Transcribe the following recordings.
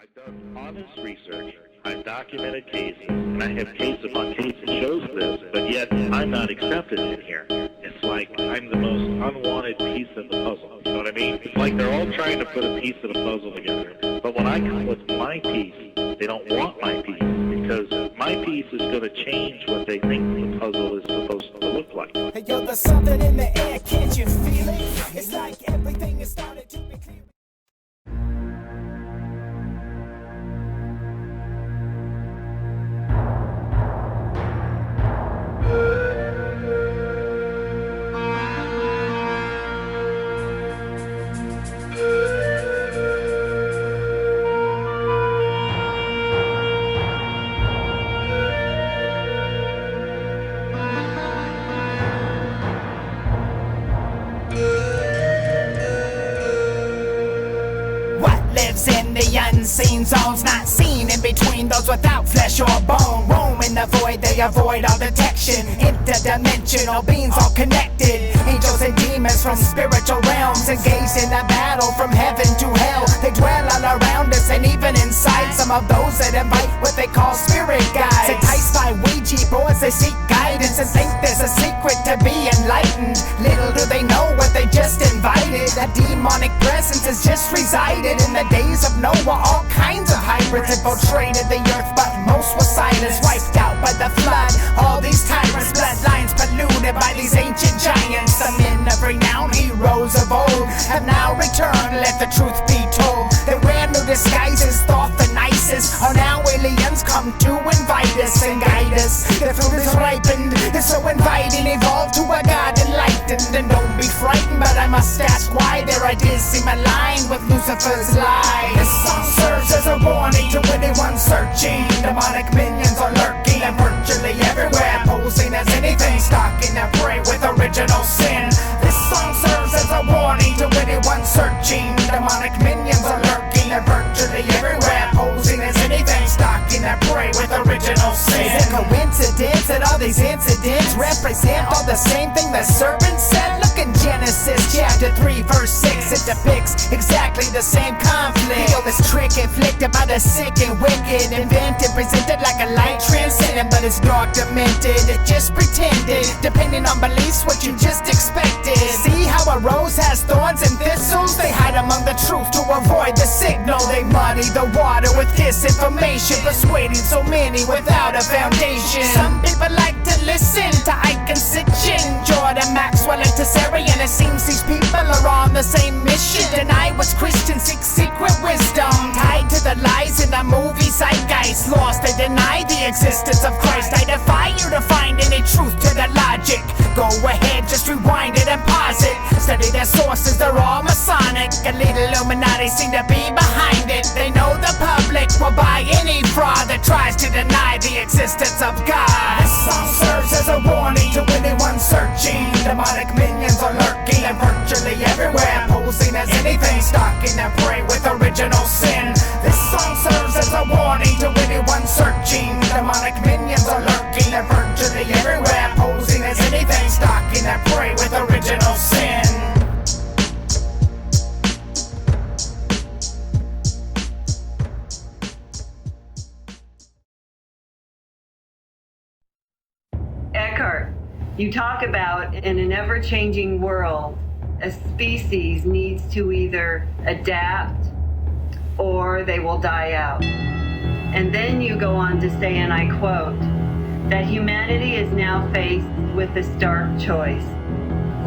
I've done honest research, I've documented cases, and I have case upon case that shows this, but yet I'm not accepted in here. It's like I'm the most unwanted piece of the puzzle. You know what I mean? It's like they're all trying to put a piece of the puzzle together, but when I come with my piece, they don't want my piece, because my piece is going to change what they think the puzzle is supposed to look like. Hey yo, there's something in the air, can't you feel it? It's like everything is starting to be clear. In the unseen zones, not seen in between those without flesh or bone. Roam in the void, they avoid all detection. Interdimensional beings all connected. Angels and demons from spiritual realms, engaged in a battle from heaven to hell. They dwell all around us and even inside some of those that invite what they call spirit guides. Enticed by Ouija boards, they seek guidance and think there's a secret to be enlightened. Little do they know what they just invited. A demonic presence has just resided in the days of Noah. All kinds of hybrids infiltrated the earth, but most were silenced, wiped out by the flood. All these tyrants, bloodlines polluted by these ancient giants. The men of renown, heroes of old, have now returned, let the truth be told. They wear new disguises, thought the nicest, are now aliens come to invite us and guide us. The fruit is ripened, it's so inviting, evolved to a god enlightened. And don't be frightened, but I must ask why their ideas seem aligned with Lucifer's lies. This song serves as a warning to anyone searching. Demonic minions are lurking and virtually everywhere, posing as anything, stalking their prey with original sin. This song serves as a warning to anyone searching. Demonic minions are lurking and virtually everywhere, posing as anything, stalking their prey with original sin. Is it coincidence that all these incidents represent all the same thing the serpent said? Look in Genesis chapter 3 verse 6, it depicts exactly the same conflict. Feel this trick inflicted by the sick and wicked, invented, presented like a light transcendent, but it's dark, demented, it just pretended, depending on beliefs, what you just expected. See how a rose has thorns and thistles? They hide among the truth to avoid the signal. They muddy the water with disinformation, persuading so many without a foundation. Some people like to listen to Ike and Sitchin, Jordan, Maxwell, and Tessarian. It seems these people are on the same mission. Deny what's Christian, seek secret wisdom, tied to the lies in the movie zeitgeist. Lost, they deny the existence of Christ. I defy you to find any truth to the logic. Go ahead, just rewind it and pause it. Study their sources, they're all Masonic. Elite Illuminati seem to be behind it. They know the public will buy any fraud that tries to deny the existence of God. This song serves as a warning to anyone searching. Demonic minions are lurking and virtually everywhere, posing as anything, stalking their prey with original sin. This song serves as a warning to anyone searching. Demonic minions are lurking and virtually everywhere, posing as anything, stalking their prey with original sin. Eckhart, you talk about in an ever-changing world, a species needs to either adapt or they will die out. And then you go on to say, and I quote, that humanity is now faced with a stark choice: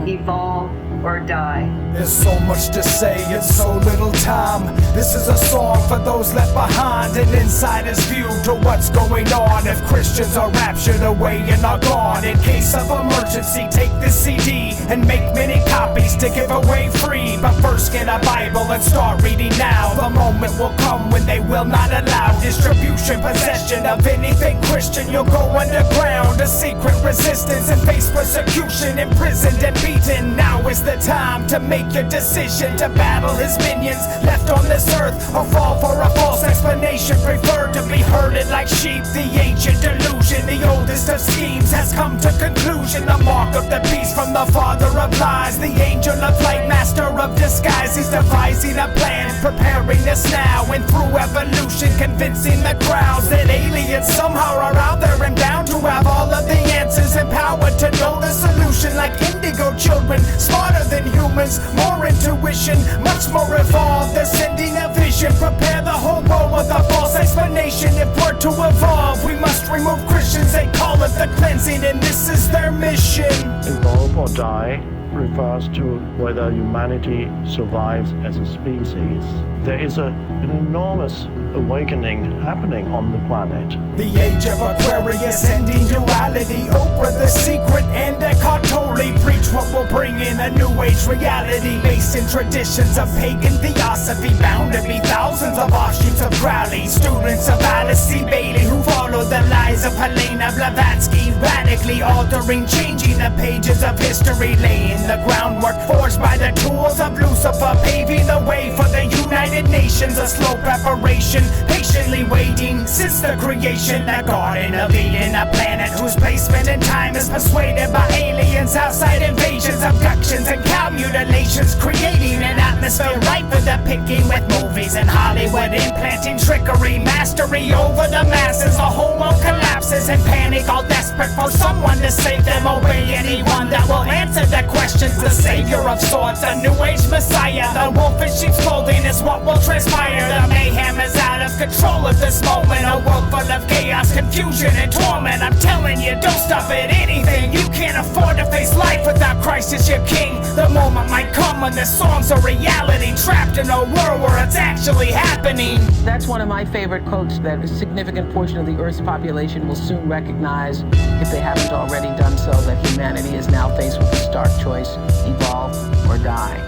evolve or die. There's so much to say in so little time. This is a song for those left behind, an insider's view to what's going on. If Christians are raptured away and are gone, in case of emergency, take this CD and make many copies to give away free. But first get a Bible and start reading now. The moment will come when they will not allow distribution, possession of anything Christian. You'll go underground, a secret resistance, and face persecution, imprisoned and beaten. Now is the time to make your decision, to battle his minions left on this earth, or fall for a false expectation. explanation, prefer to be herded like sheep. The ancient delusion, the oldest of schemes, has come to conclusion. The mark of the beast from the father of lies, the angel of light, master of disguise. He's devising a plan, preparing us now, and through evolution convincing the crowds that aliens somehow are out there and bound to have all of the answers, empowered to know the solution. Like indigo children, smarter than humans, more intuition, much more evolved. They're sending a vision, prepare the whole world with a false explanation. If we're to evolve, we must remove Christians. They call it the cleansing, and this is their mission. Evolve or die refers to whether humanity survives as a species. There is an enormous awakening happening on the planet. The age of Aquarius, ending duality. Oprah the secret and Eckhart Tolle preach what will bring in a new age reality, based in traditions of pagan theosophy, bound to be thousands of offshoots of Crowley, students of Alice C. Bailey who follow the lies of Helena Blavatsky, radically altering, changing the pages of history, laying the groundwork forged by the tools of Lucifer, paving the way for the United Nations. A slow preparation, patiently waiting since the creation. The Garden of Eden, a planet whose placement in time is persuaded by aliens, outside invasions, abductions, and cow mutilations, creating an atmosphere ripe for the picking, with movies and Hollywood implanting trickery, mastery over the masses. The whole world collapses in panic, all desperate for someone to save them. Obey anyone that will answer the questions. The savior of sorts, a new age messiah. The wolf in sheep's clothing is what will transpire. The mayhem is out of control at this moment, a world full of chaos, confusion, and torment. I'm telling you, don't stop at anything. You can't afford to face life without Christ as your king. The moment might come when this song's a reality, trapped in a world where it's actually happening. That's one of my favorite quotes that a significant portion of the Earth's population will soon recognize, if they haven't already done so, that humanity is now faced with a stark choice: evolve or die.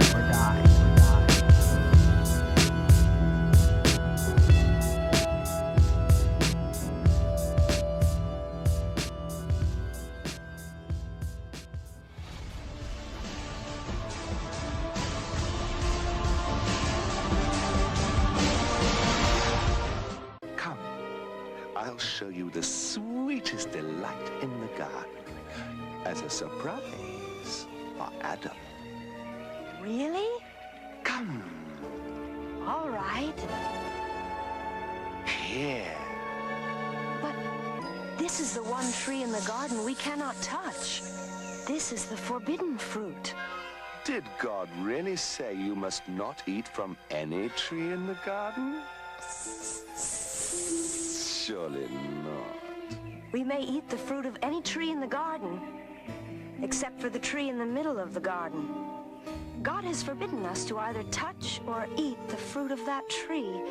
I'll show you the sweetest delight in the garden as a surprise for Adam. Really? Come All right. here. But this is the one tree in the garden we cannot touch. This is the forbidden fruit. Did God really say you must not eat from any tree in the garden? Surely not. We may eat the fruit of any tree in the garden, except for the tree in the middle of the garden. God has forbidden us to either touch or eat the fruit of that tree,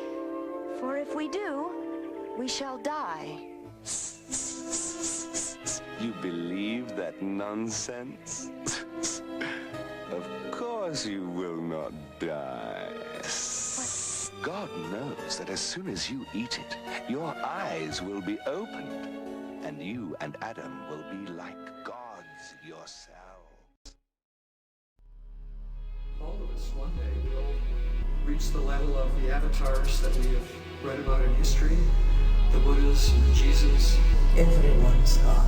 for if we do, we shall die. You believe that nonsense? Of course you will not die. God knows that as soon as you eat it, your eyes will be opened, and you and Adam will be like gods yourselves. All of us one day will reach the level of the avatars that we have read about in history, the Buddhas and Jesus. Everyone's God.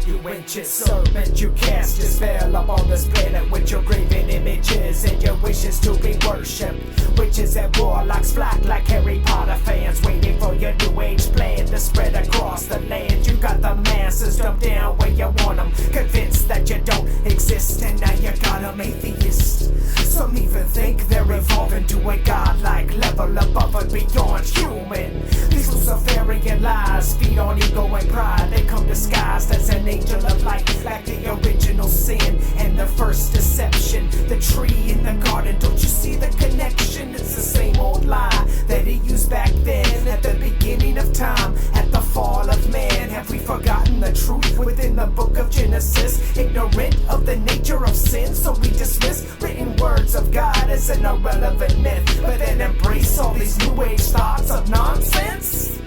You ancient serpent, you cast your spell up on this planet with your graven images and your wishes to be worshipped. Witches and warlocks flock like Harry Potter fans, waiting for your new age plan to spread across the land. You got the masses dumped down where you want them, convinced that you don't exist, and now you got them atheists. Some even think they're evolving to a godlike level above and beyond human. These Luciferian lies feed on ego and pride. They come disguised as an angel of light, like the original sin and the first deception. The tree in the garden, don't you see the connection? It's the same old lie that he used back then at the beginning of time, at the fall of man. Have we forgotten the truth within the book of Genesis? Ignorant of the nature of sin, so we dismiss written words of God as an irrelevant myth, but then embrace all these new age thoughts of nonsense?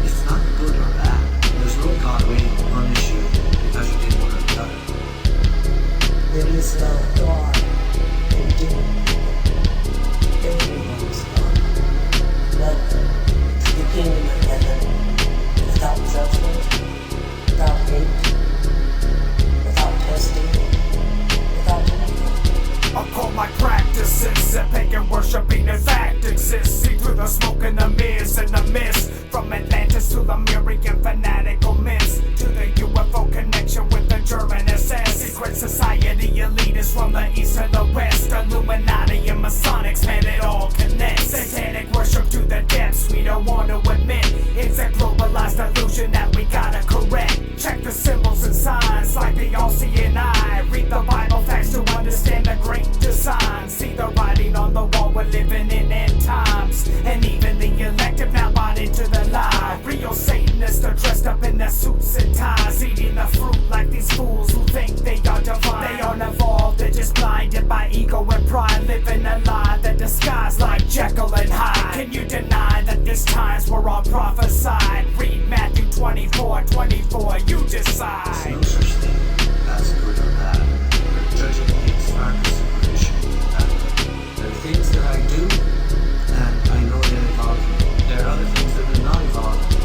It's not good or bad. There's no God waiting to punish you because you didn't want to cut it. There is no God in doing. Everyone's God. Let them the smoke and the mirrors and the mist. From Atlantis to Lemurian fanatical myths, to the UFO connection with the German SS. Secret society elitists from the east and the west. Illuminati and Masonics, man, it all connects. Satanic worship to the depths, we don't want to admit. It's a globalized illusion that we gotta correct. Check the symbols and signs like the all-seeing eye. Read the Bible facts to understand the great design. See the writing on the wall, we're living in end times. And even the elective now bought into the lie. Real Satanists are dressed up in their suits and ties, eating the fruit like these fools who think they are divine. They aren't evolved, they're just blinded by ego and pride, living a lie that disguised like Jekyll and Hyde. Can you deny that these times were all prophesied? Read Matthew 24:24, you decide. There's no such thing as good or bad. Judging things far too superficially. There are things that I do, and I know they're evolving. There are other things that are not evolving.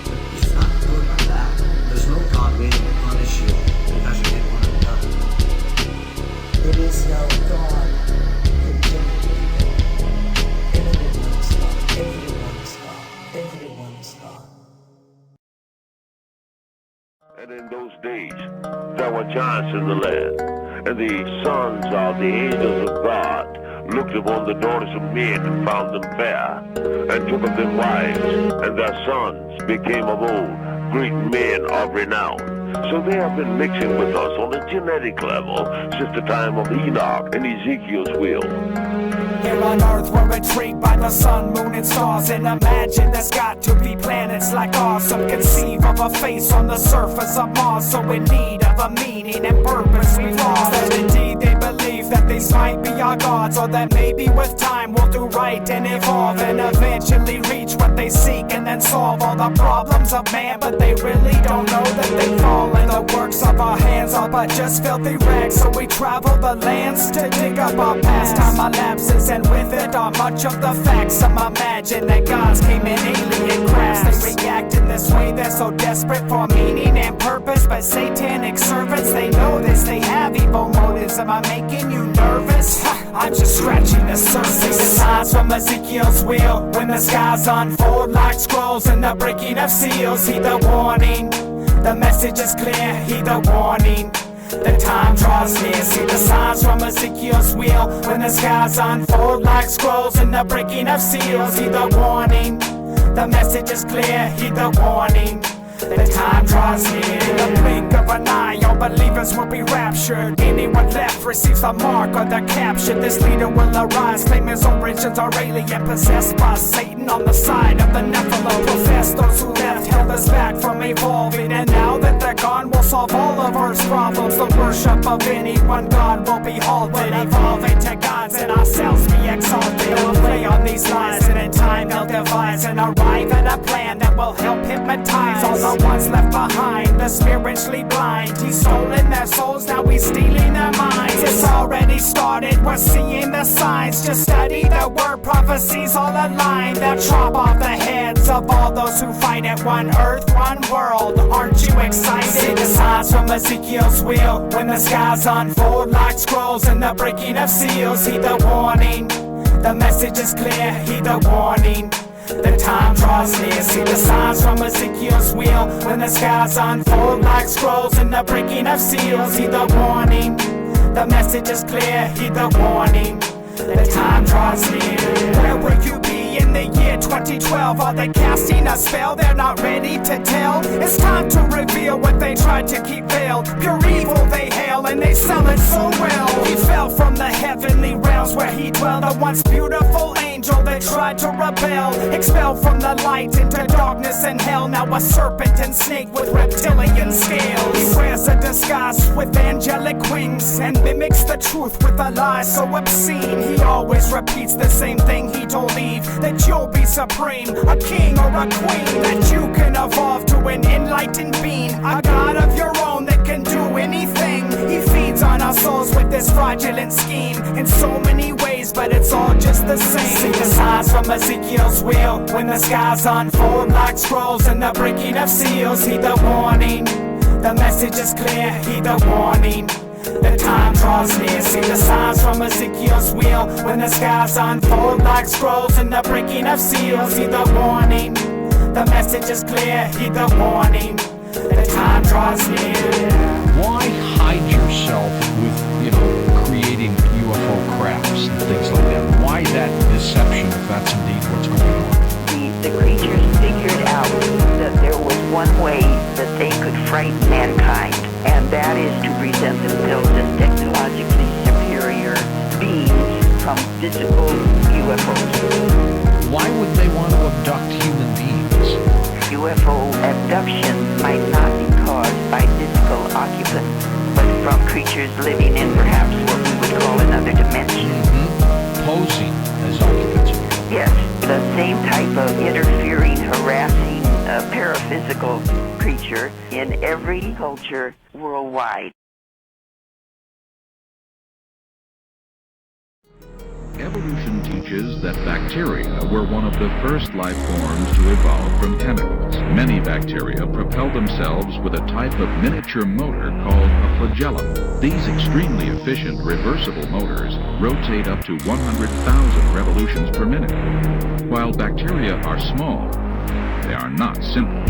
But it's not good or bad. There's no God waiting to punish you because you did one or the other. There is no God. Everyone's God. Everyone's God. Everyone's God. And in those days, there were giants in the land, and the sons of the angels of God looked upon the daughters of men and found them fair, and took of them wives, and their sons became of old great men of renown. So they have been mixing with us on a genetic level since the time of Enoch and Ezekiel's will. Here on Earth we're intrigued by the sun, moon, and stars, and imagine there's got to be planets like ours. Some conceive of a face on the surface of Mars, so in need of a meaning and purpose we've lost. That indeed they believe that these might be our gods, or that maybe with time we'll do right and evolve, and eventually reach what they seek, and then solve all the problems of man. But they really don't know that they fall, and the works of our hands are but just filthy rags. So we travel the lands to dig up our past. Time elapses, and with it are much of the facts. Some imagine that gods came in alien crafts. They react in this way, they're so desperate for meaning and purpose. But satanic servants, they know this, they have evil motives. Am I making you nervous? I'm just scratching the surface. The signs from Ezekiel's wheel, when the skies unfold like scrolls and the breaking of seals. Heed the warning, the message is clear, heed the warning. The time draws near, see the signs from Ezekiel's wheel, when the skies unfold like scrolls and the breaking of seals. Heed the warning, the message is clear, heed the warning. The time draws near. In the blink of an eye, all believers will be raptured. Anyone left receives the mark or the capture. This leader will arise, claim his origins are alien, possessed by Satan on the side of the Nephilim. Profess those who left held us back from evolving, and now that they're gone, we'll solve all of Earth's problems. The worship of any one God will be halted, evolving to gods and ourselves be exalted. They'll play on these lies, and in time they'll devise and arrive at a plan that will help hypnotize all the ones left behind, the spiritually blind. He's stolen their souls, now he's stealing their minds. It's already started, we're seeing the signs. Just study the word, prophecies all aligned. They'll chop off the heads of all those who fight it. One earth, one world, aren't you excited? See the signs from Ezekiel's wheel, when the skies unfold like scrolls and the breaking of seals. Heed the warning, the message is clear, heed the warning. The time draws near, see the signs from Ezekiel's wheel, when the skies unfold like scrolls and the breaking of seals. Heed the warning, the message is clear, heed the warning. The time draws near. Where will you be in the year 2012? Are they casting a spell they're not ready to tell? It's time to reveal what they tried to keep veiled. Pure evil they hail and they sell it so well. He fell from the heavenly realms where he dwelled, a once beautiful angel that tried to rebel. Expelled from the light into darkness and hell, now a serpent and snake with reptilian scales. He wears a disguise with angelic wings and mimics the truth with a lie so obscene. He always repeats the same thing he told Eve, that you'll be supreme, a king or a queen, that you can evolve to an enlightened being, a god of your own that can do anything. He feeds on our souls with this fraudulent scheme in so many ways, but it's all just the same. See the signs from Ezekiel's wheel, when the skies unfold like scrolls and the breaking of seals. Heed the warning, the message is clear, heed the warning. The time draws near, see the signs from Ezekiel's wheel. When the skies unfold like scrolls in the breaking of seals. See the warning, the message is clear, heed the warning. The time draws near. Why hide yourself with, creating UFO crafts and things like that? Why that deception if that's indeed what's going on? The creatures figured out that there was one way that they could frighten mankind, and that is to present themselves as technologically superior beings from physical UFOs. Why would they want to abduct human beings? UFO abduction might not be caused by physical occupants, but from creatures living in perhaps what we would call another dimension. Posing as occupants. Yes, the same type of interfering, harassing, paraphysical creature in every culture worldwide. Evolution teaches that bacteria were one of the first life forms to evolve from chemicals. Many bacteria propel themselves with a type of miniature motor called a flagellum. These extremely efficient reversible motors rotate up to 100,000 revolutions per minute. While bacteria are small, they are not simple.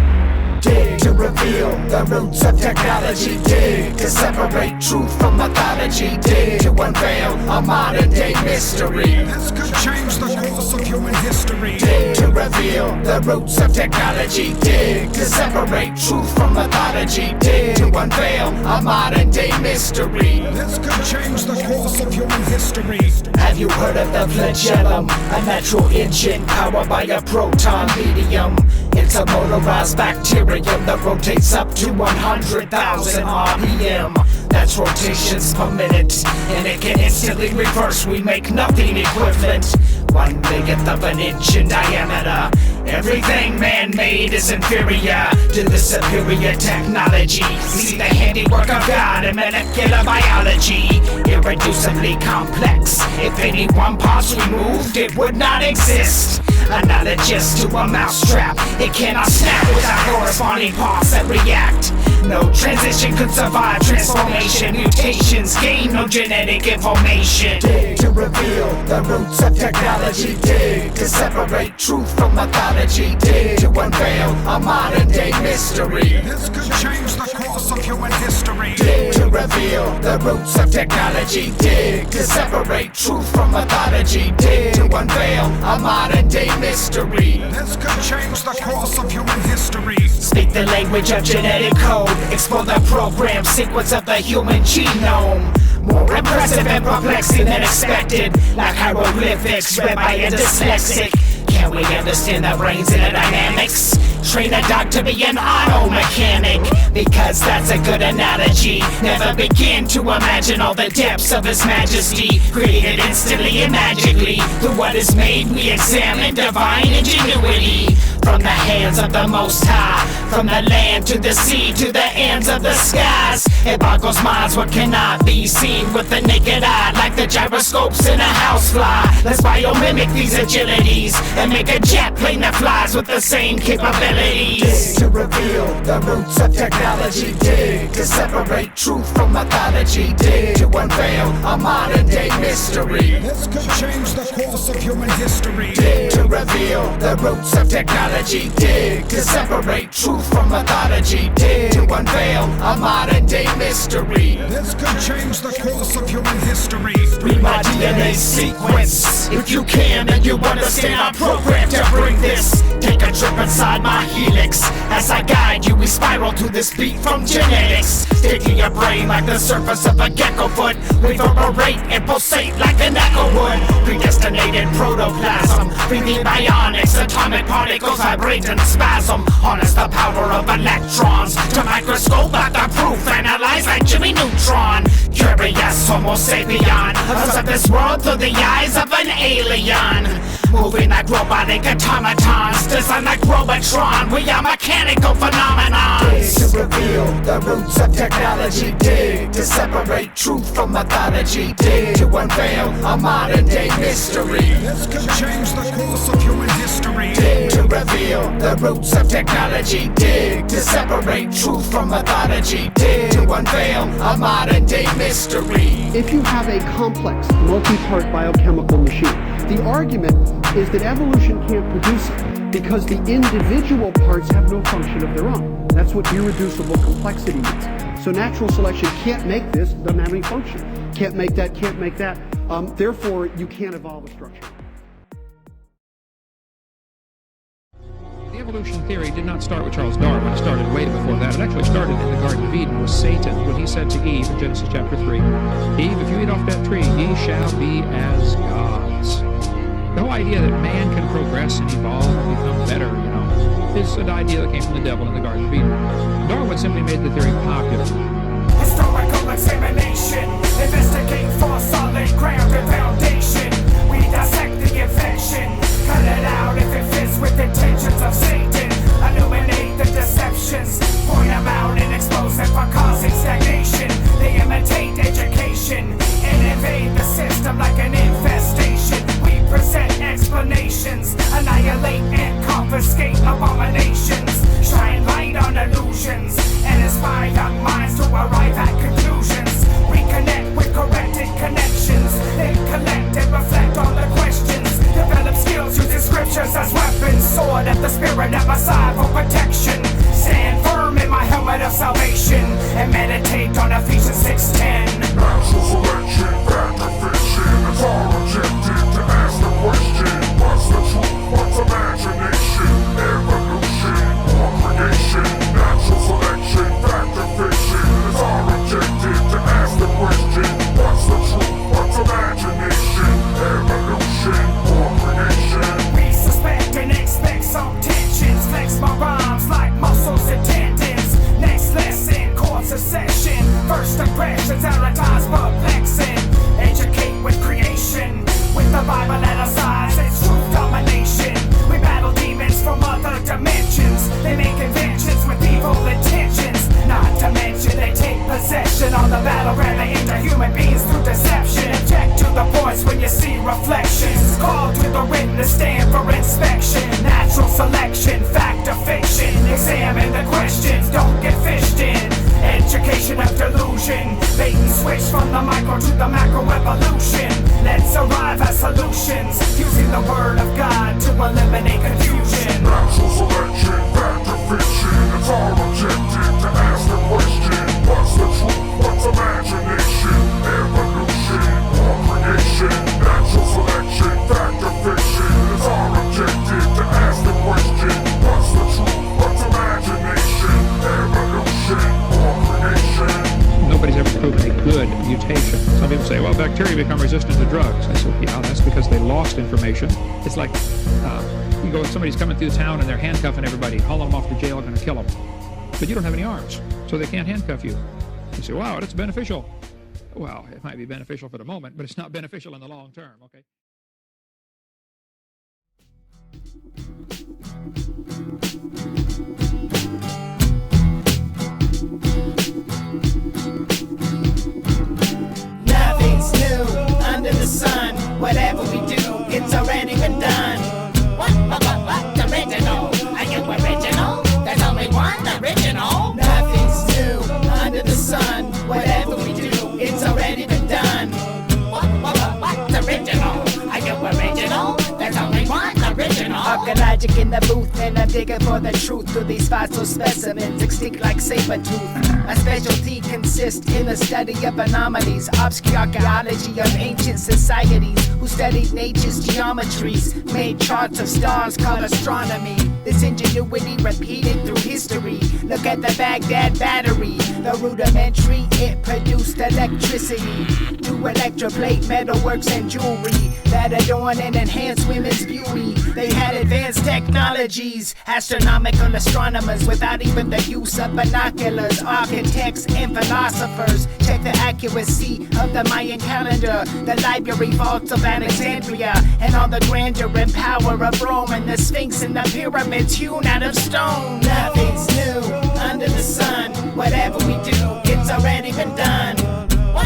Dig to reveal the roots of technology. Dig to separate truth from mythology. Dig to unveil a modern day mystery. This could change the course of human history. Dig to reveal the roots of technology. Dig to separate truth from mythology. Dig to unveil a modern day mystery. This could change the course of human history. Have you heard of the flagellum? A natural engine powered by a proton medium. It's a motorized bacterium that rotates up to 100,000 RPM. That's rotations per minute, and it can instantly reverse. We make nothing equivalent. 1/1,000,000th of an inch in diameter. Everything man-made is inferior to the superior technology. See the handiwork of God in molecular biology. Irreducibly complex. If any one part's removed, it would not exist. Analogous to a mousetrap, it cannot snap without corresponding parts that react. No transition could survive transformation. Mutations gain no genetic information. Dig to reveal the roots of technology. Dig to separate truth from mythology. Dig to unveil a modern day mystery. This could change the course of human history. Dig to reveal the roots of technology. Dig to separate truth from mythology. Dig to unveil a modern day mystery. This could change the course of human history. Speak the language of genetic code. Explore the program sequence of the human genome. More impressive and perplexing than expected. Like hieroglyphics read by a dyslexic. Can we understand the brains and the dynamics? Train a dog to be an auto mechanic, because that's a good analogy. Never begin to imagine all the depths of His Majesty. Created instantly and magically. Through what is made, we examine divine ingenuity. From the hands of the Most High, from the land to the sea to the ends of the skies. It boggles minds what cannot be seen with the naked eye, like the gyroscopes in a housefly. Let's biomimic these agilities and make a jet plane that flies with the same capabilities. Dig to reveal the roots of technology. Dig to separate truth from mythology. Dig to unveil a modern day mystery. This could change the course of human history. Dig to reveal the roots of technology. Dig to separate truth from mythology. Dig to unveil a modern day mystery. This could change the course of human history. Read my DNA sequence. If you can, then you understand I'm programmed to bring this. Take a trip inside my helix. As I guide you, we spiral through this beat from genetics. Stick to your brain like the surface of a gecko foot. Reverberate and pulsate like an echo would. Predestinated protoplasm. Breathing bionics. Atomic particles vibrate and spasm. Harness the power of electrons. To microscope out the proof. Analyze like Jimmy Neutron. Curious Homo sapien. Observe this world through the eyes of an alien. Moving like robotic automatons. Designed like Robotron. We are mechanical phenomenons. Dig to reveal the roots of technology. Dig to separate truth from mythology. Dig to unveil a modern day mystery. This could change the course of human history. Dig to reveal reveal the roots of technology. Dig to separate truth from mythology. Dig to unveil a modern day mystery. If you have a complex, multi-part biochemical machine, the argument is that evolution can't produce it because the individual parts have no function of their own. That's what irreducible complexity means. So natural selection can't make this, doesn't have any function. Can't make that, can't make that. Therefore, you can't evolve a structure. The evolution theory did not start with Charles Darwin. It started way before that. It actually started in the Garden of Eden with Satan when he said to Eve in Genesis chapter 3, Eve, if you eat off that tree, ye shall be as gods. The whole idea that man can progress and evolve and become better, is an idea that came from the devil in the Garden of Eden. Darwin simply made the theory popular. Historical examination, investigate for solid ground and foundation. We dissect the infection, cut it out if it fits with intentions of Satan. Illuminate the deceptions, point them out and expose them for causing stagnation. They imitate education and invade the system like an infestation. We present explanations, annihilate and confiscate abominations. Shine light on illusions and inspire young minds to arrive at conclusions. Reconnect with corrected connections, then collect and reflect on the questions. Develop skills using scriptures as weapons. Sword of the spirit at my side for protection. Stand firm in my helmet of salvation and meditate on Ephesians 6:10. Natural selection, fact or fiction. It's all objective to ask the question. What's the truth? What's imagination? Evolution or creation? Natural selection, fact or fiction. It's all objective to ask the question. What's the truth? What's imagination? Evolution or creation? We suspect and expect some tensions. Flex my rhymes like muscles and tendons. Next lesson, course of session. First impressions, advertise perplexing. Educate with creation. With the Bible at our sides, it's truth domination. We battle demons from other dimensions. They make inventions with evil intentions. Not to mention they take possession on the battleground. They enter human beings through deception. Object to the voice when you see reflections. Call to the witness stand for inspection. Natural selection, fact or fiction. Examine the questions, don't get fished in. Education of delusion. Bait and switch from the micro to the macro evolution. Let's arrive at solutions using the word of God to eliminate confusion. Natural selection, fact or fiction. It's all objective to ask the question. What's the truth? What's imagination? Evolution or creation? Natural selection, fact or fiction. It's all objective to ask the question. What's the truth? What's imagination? Evolution or creation? Nobody's ever proven a good mutation. Some people say, well, bacteria become resistant to drugs. I said, yeah, that's because they lost information. It's like, you go, somebody's coming through town and they're handcuffing everybody, hauling them off to jail, going to kill them. But you don't have any arms, so they can't handcuff you. You say, wow, that's beneficial. Well, it might be beneficial for the moment, but it's not beneficial in the long term, okay? Nothing's new under the sun. Whatever we do, it's already been done. What? Original? Are you original? There's only one original. Nothing's new under the sun. Whatever we do, it's already been done. What? Original? Are you original? There's only one original. Archaeologic in the booth, and I'm digging for the truth through these fossil specimens, extinct like saber tooth. My specialty consists in the study of anomalies, obscure archaeology of ancient societies who studied nature's geometries, made charts of stars called astronomy. This ingenuity repeated through history. Look at the Baghdad battery, the rudimentary, it produced electricity. To electroplate metalworks and jewelry that adorn and enhance women's beauty. They had advanced technologies, astronomical astronomers without even the use of binoculars. Architects and philosophers check the accuracy of the Mayan calendar, the library vaults of Alexandria, and all the grandeur and power of Rome, and the Sphinx and the pyramids hewn out of stone. Nothing's new under the sun. Whatever we do, it's already been done. What?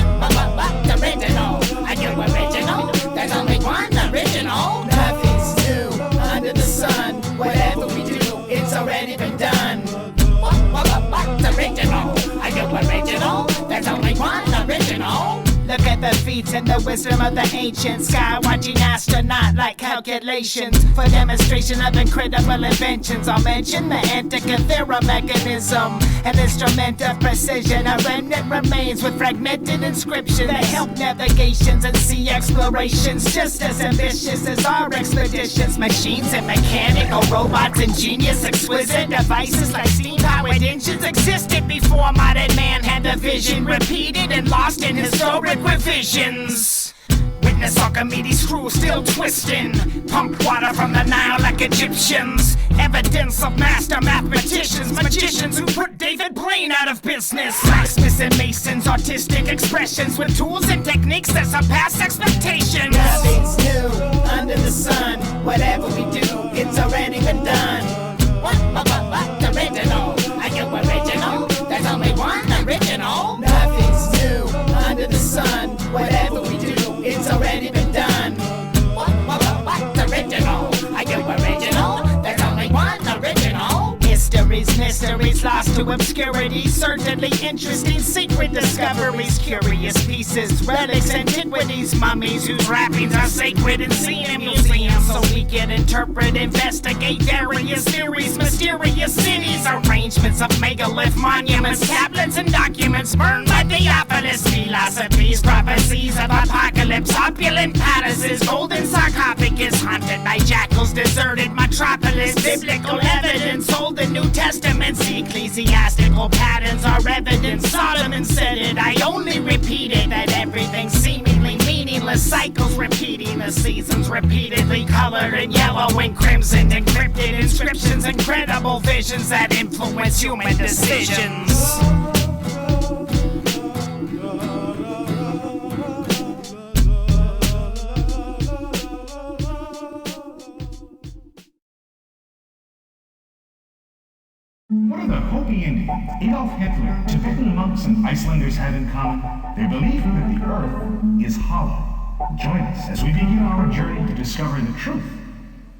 Original? Are you original? There's only one original. Nothing's new under the sun. sun. Whatever we do, it's already been done. What's original? Are you original? There's only one original. Look at the feats and the wisdom of the ancient sky-watching astronaut like calculations for demonstration of incredible inventions. I'll mention the Antikythera mechanism, an instrument of precision. A remnant remains with fragmented inscriptions that help navigations and sea explorations, just as ambitious as our expeditions. Machines and mechanical robots, ingenious, exquisite devices like steam-powered engines existed before modern man had the vision, repeated and lost in historic revisions. Witness Archimedes' screw still twisting, pump water from the Nile like Egyptians. Evidence of master mathematicians, magicians who put David Blaine out of business. Blacksmiths and masons, artistic expressions with tools and techniques that surpass expectations. Nothing's new under the sun. Whatever we do, it's already been done. What's original? Are you original? There's only one original. Nothing's new under the sun. Whatever we do, it's already been done. What's original? Are you original? There's only one original. Mysteries lost to obscurity. Certainly interesting secret discoveries. Curious pieces, relics, antiquities, mummies whose wrappings are sacred and seen in museums. So we can interpret, investigate various theories, mysterious cities, arrangements of megalith monuments, tablets and documents burned by Theophilus. Philosophies, prophecies of apocalypse, opulent palaces, golden sarcophagus haunted by jackals, deserted metropolis. Biblical evidence, Old and New Testaments, ecclesiastical patterns are evident. Solomon said it, I only repeated that everything seemingly meaningless. Cycles repeating, the seasons repeatedly colored in yellow and crimson. Encrypted inscriptions, incredible visions that influence human decisions. What do the Hopi Indians, Adolf Hitler, Tibetan monks, and Icelanders have in common? They believe that the Earth is hollow. Join us as we begin our journey to discover the truth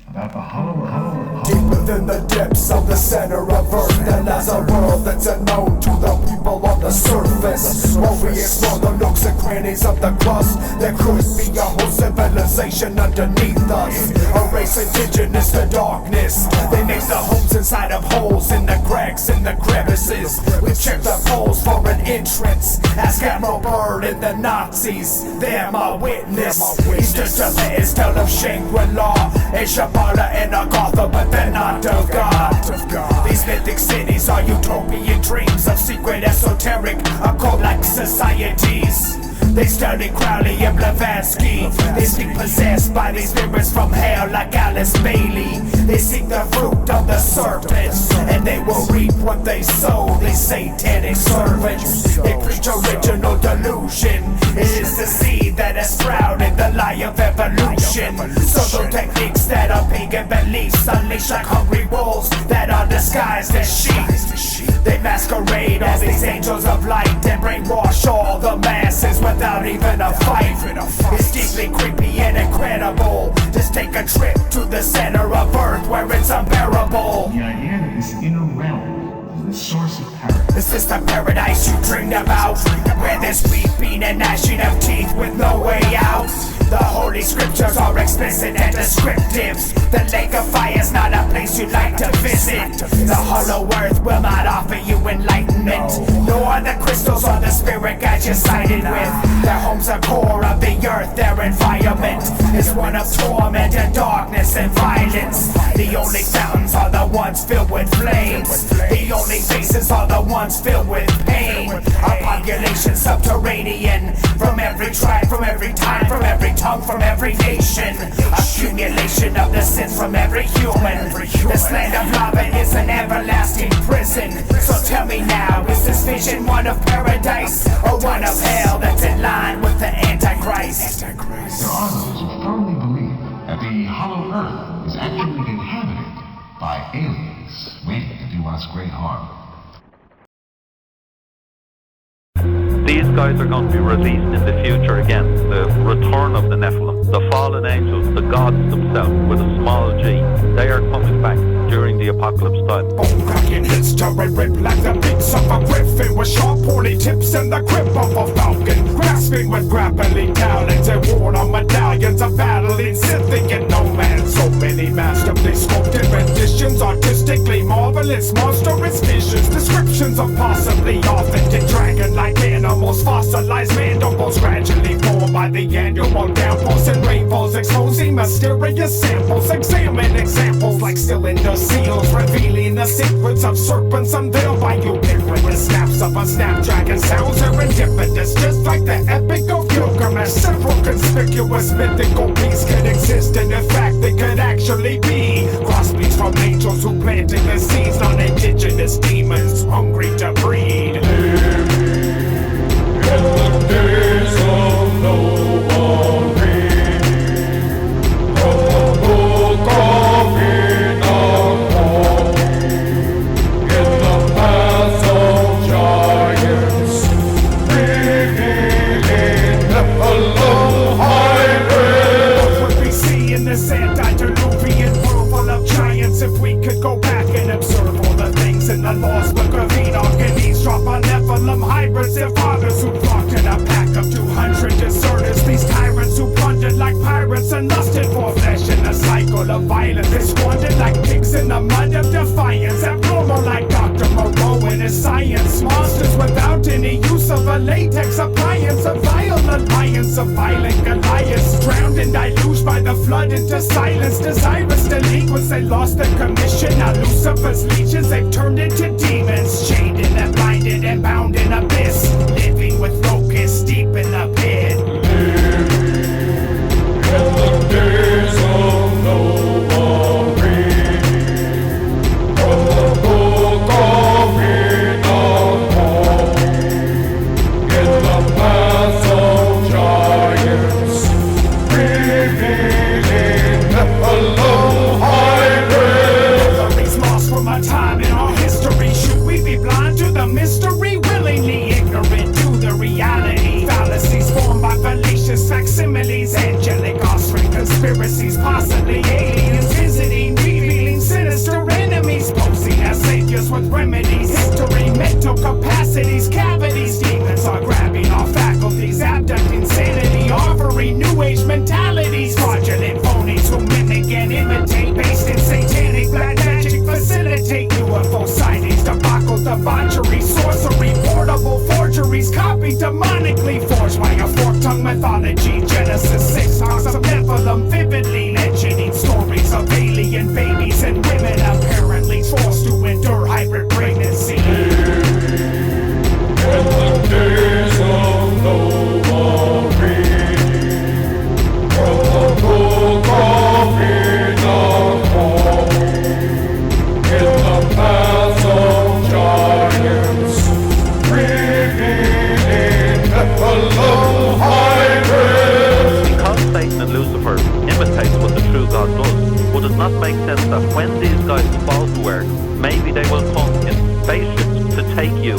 about the hollow Earth. Deep within the depths of the center of Earth, there lies a world that's unknown to the people on the surface. While we explore the nooks and crannies of the crust, there could be a whole civilization underneath us. A race indigenous to darkness. They make the homes inside of holes in the cracks and the crevices. We check the poles for an entrance. Ask Admiral Byrd and the Nazis, they're my witness. Eastern to the east of Shangri-La, Shambhala and Agartha, but they're not of God. These mythic cities are utopian dreams of secret, esoteric, occult-like societies. They study Crowley and Blavatsky. They speak possessed by these spirits from hell like Alice Bailey. They seek the fruit of the serpent, and they will reap what they sow. These satanic servants, they preach original delusion. It is the seed that has sprouted the lie of evolution. Subtle techniques that are pagan beliefs unleash like hungry wolves that are disguised as sheep. They masquerade as these angels of light and brainwash all the masses without even a fight. It's deeply creepy and incredible. Just take a trip to the center of Earth where it's unbearable. The idea that this inner realm is the source of paradise. Is this the paradise you dreamed about? Where there's weeping and gnashing of teeth with no way out? The holy scriptures are explicit and descriptive. The lake of fire is not a place you'd like to visit. The hollow earth will not offer you enlightenment, nor the crystals or the spirit guides you're sided with. Their homes are core of the earth, their environment is one of torment and darkness and violence. The only fountains are the ones filled with flames. The only faces are the ones filled with pain. A population subterranean, from every tribe, from every time, from every tongue, from every nation. Accumulation of the sins from every human. This land of lava is an everlasting prison. So tell me now, is this vision one of paradise or one of hell that's in line with the Antichrist? There are those who firmly believe that the hollow earth is actually inhabited by aliens waiting to do us great harm. These guys are going to be released in the future again. The return of the Nephilim, the fallen angels, the gods themselves with a small g. They are coming back during the apocalypse time. Bone-cracking hits to rip like the beaks of a griffin, with sharp pointy tips in the grip of a falcon, grasping with grappling talons and worn on medallions of battling Scythic and no man. So many masterfully sculpted renditions, artistically marvelous, monstrous visions, descriptions of possibly authentic dragon-like animals, fossilized mandibles gradually formed by the annual downpours and rainfalls, exposing mysterious samples. Examine examples like cylinder seals, revealing the secrets of serpents unveiled by ubiquitous snaps of a snapdragon. Sounds serendipitous, just like the epic of Gilgamesh. Several conspicuous mythical beasts could exist, and in fact they could actually be crossbreeds from angels who planted the seeds on indigenous demons hungry to breed. In the days of Noah, read from the book of Enoch, in the path of giants, revealing Nephilim hybrid. What would we see in this antediluvian world full of giants if we could go back and observe all the things in the lost book of Enoch and eavesdrop on Nephilim hybrids? Their fathers who flocked in a pack of 200 deserters, these tyrants who plundered like pirates and lusted for flesh in a cycle of violence. They squandered like pigs in the mud of defiance, abnormal like Dr. Moreau in his science. Monsters without any use of a latex appliance, a violent alliance of violent Goliaths, drowned and deluged by the flood into silence. Desirous delinquents, they lost their commission. Now Lucifer's legions, they've turned into demons, chained and blinded and bound in abyss, living with locusts deep in the pit. In the days of Noah, read from the book of Enoch, in the path of giants, revealing Nephilim hybrid. Memories lost from our time in our history. Should we be blind to the mystery, willingly ignorant to the reality? Fallacies formed by fallacious facsimiles, angelic offspring conspiracies, possibly aliens visiting, revealing sinister enemies, posing as saviors with remedies. History, mental capacities, cavities, demons are grabbing our faculties, abducting sanity, offering new age mentalities, fraudulent phonies who mimic and imitate, based in satanic black magic, facilitate UFO sightings, debacle, debauchery, sorcery, portable forgeries, copied demonically, forged by a fork-tongued mythology. Genesis 6 talks of Nephilim vividly, mentioning stories of alien babies and women apparently forced to endure hybrid pregnancy. In the days of Noah, read from the book of Enoch, in the path of giants, revealing Nephilim hybrid. Because Satan and Lucifer imitates what the true God does, would it not make sense that when these guys fall to earth, maybe they will come in spaceships to take you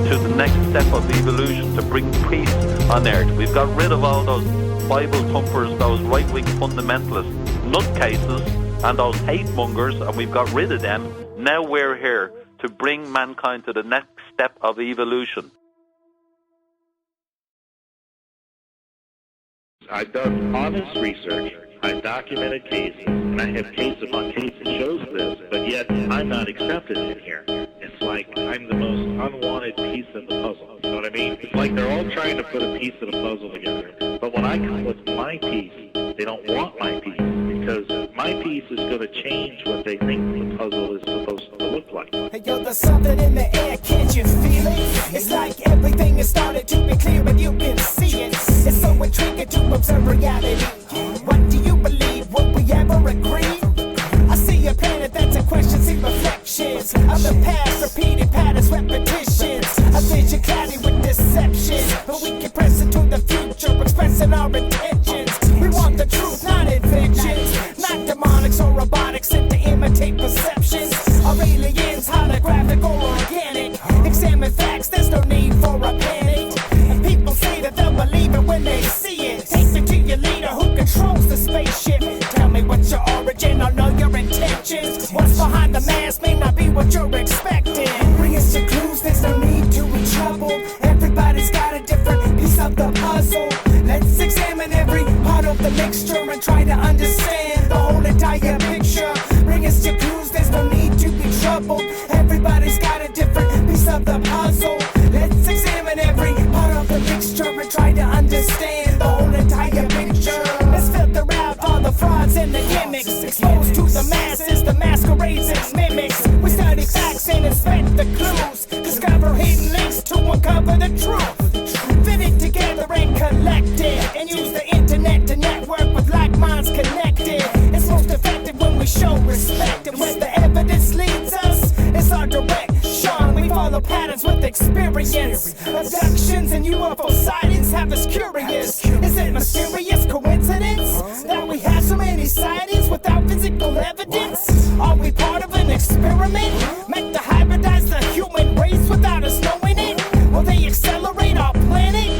to the next step of evolution, to bring peace on earth? We've got rid of all those Bible thumpers, those right-wing fundamentalists, nutcases, and those hate mongers, and we've got rid of them. Now we're here to bring mankind to the next step of evolution. I've done honest research, I've documented cases, and I have case upon case that shows this, but yet I'm not accepted in here. It's like I'm the most unwanted piece of the puzzle. You know what I mean? It's like they're all trying to put a piece of the puzzle together. But when I come with my piece, they don't want my piece, because my piece is going to change what they think the puzzle is supposed to look like. Hey yo, there's something in the air, can't you feel it? It's like everything has started to be clear and you can see it. It's so intriguing to observe reality. What do you believe? Will we ever agree? I see a planet that's in question, see reflections of the past, repeated patterns, repetitions. A vision cloudy with deception, but we can press into the future, expressing our intentions. We want the truth, not inventions, not demonics or robotics sent to imitate perceptions. Are aliens holographic or organic? Examine facts, there's no need for a panic. And people What's behind the mask may not be what you're expecting. Bring us your clues, there's no need to be troubled. Everybody's got a different piece of the puzzle. Let's examine every part of the mixture and try to understand the whole entire picture. Bring us your clues, there's no need to be troubled. Everybody's got a different piece of the puzzle. Let's examine every part of the mixture and try to understand the whole entire picture. Let's filter out all the frauds and the gimmicks. Exposed to the masses, the masquerades and mimics. We study facts and inspect the clues. Discover hidden links to uncover the truth. Fit it together and collect it. And use the internet to network with like minds connected. It's most effective when we show respect. And where the evidence leads us, it's our direction. We follow patterns with experience. Abductions and UFO sightings have us curious. Is it mysterious coincidence that we have so many sightings without physical evidence? Are we part of an experiment meant to hybridize the human race without us knowing it? Will they accelerate our planet